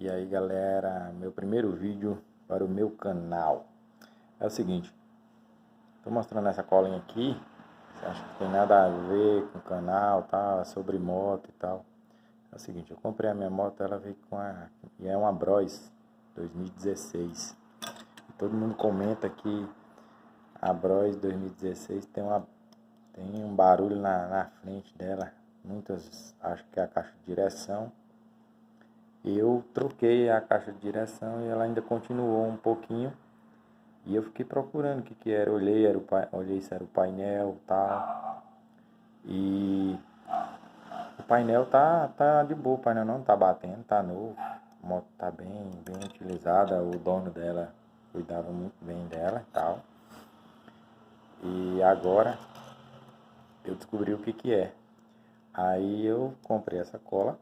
E aí galera, meu primeiro vídeo para o meu canal é o seguinte, tô mostrando essa colinha aqui. Você acha que tem nada a ver com o canal, tá? É sobre moto e tal. É o seguinte, eu comprei a minha moto, ela veio com e é uma Bros 2016. E todo mundo comenta que a Bros 2016 tem um barulho na frente dela. Muitas acham que é a caixa de direção. Eu troquei a caixa de direção e ela ainda continuou um pouquinho. E eu fiquei procurando o que era. Olhei se era o painel, tal. E o painel tá de boa, o painel não tá batendo, tá novo. A moto tá bem utilizada, o dono dela cuidava muito bem dela e tal. E agora eu descobri o que é. Aí eu comprei essa cola